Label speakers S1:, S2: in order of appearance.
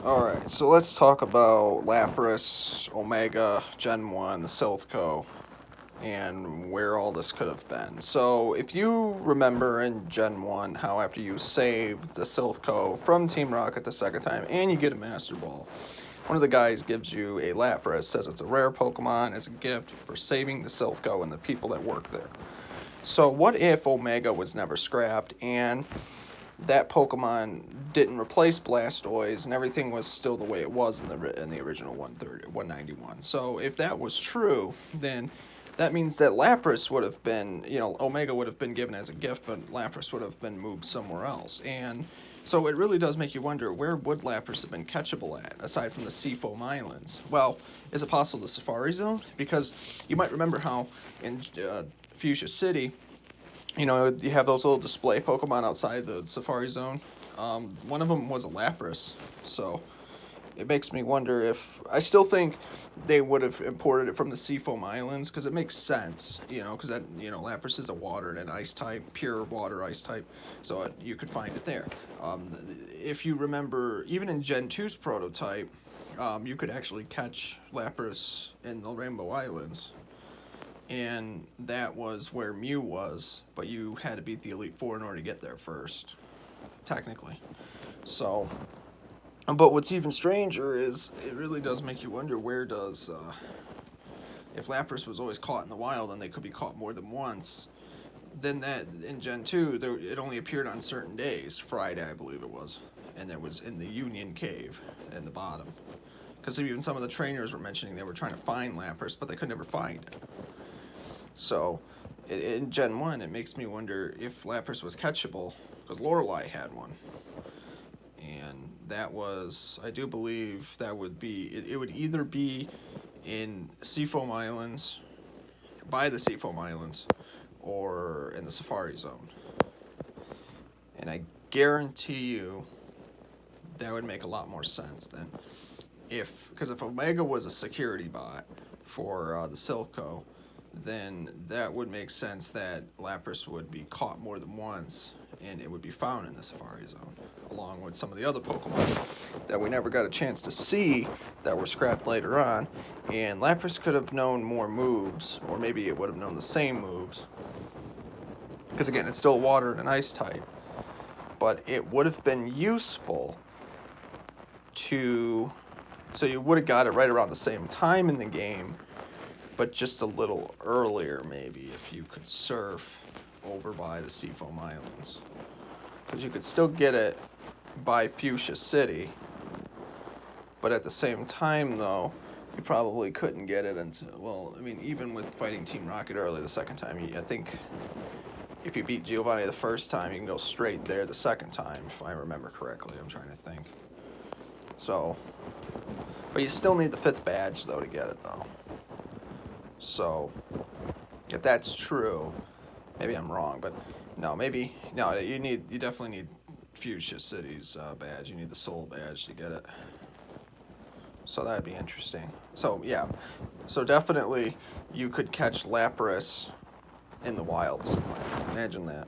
S1: Alright, so let's talk about Lapras, Omega, Gen 1, the Silph, and where all this could have been. So, if you remember in Gen 1 how after you save the Silph from Team Rocket the second time and you get a Master Ball, one of the guys gives you a Lapras, says it's a rare Pokemon as a gift for saving the Silph and the people that work there. So, what if Omega was never scrapped and that Pokemon didn't replace Blastoise, and everything was still the way it was in the original 191. So if that was true, then that means that Lapras would have been, Omega would have been given as a gift, but Lapras would have been moved somewhere else. And so it really does make you wonder, where would Lapras have been catchable at, aside from the Seafoam Islands? Well, is it possible the Safari Zone? Because you might remember how in Fuchsia City, you have those little display Pokemon outside the Safari Zone. One of them was a Lapras, so it makes me wonder if... I still think they would have imported it from the Seafoam Islands, because it makes sense, because Lapras is a water and an ice type, pure water ice type, so you could find it there. If you remember, even in Gen 2's prototype, you could actually catch Lapras in the Rainbow Islands. And that was where Mew was, but you had to beat the Elite Four in order to get there first, technically. So, but what's even stranger is it really does make you wonder, where does, if Lapras was always caught in the wild and they could be caught more than once, then that in Gen 2, it only appeared on certain days, Friday I believe it was, and it was in the Union Cave in the bottom. Because even some of the trainers were mentioning they were trying to find Lapras, but they could never find it. So, in Gen 1, it makes me wonder if Lapras was catchable, because Lorelei had one. And that was, I do believe that would be, it would either be in Seafoam Islands, by the Seafoam Islands, or in the Safari Zone. And I guarantee you that would make a lot more sense than because if Omega was a security bot for the Silph, then that would make sense that Lapras would be caught more than once, and it would be found in the Safari Zone, along with some of the other Pokemon that we never got a chance to see that were scrapped later on. And Lapras could have known more moves, or maybe it would have known the same moves, because again, it's still water and an ice type, but it would have been useful to... So you would have got it right around the same time in the game, but just a little earlier, maybe, if you could surf over by the Seafoam Islands. Because you could still get it by Fuchsia City, but at the same time, though, you probably couldn't get it until, well, I mean, even with fighting Team Rocket early the second time, I think if you beat Giovanni the first time, you can go straight there the second time, if I remember correctly. I'm trying to think. So, but you still need the 5th badge, though, to get it, though. So, if that's true, maybe I'm wrong, but no, you definitely need Fuchsia City's badge. You need the Soul badge to get it. So that'd be interesting. So, yeah. So definitely you could catch Lapras in the wild somewhere. Imagine that.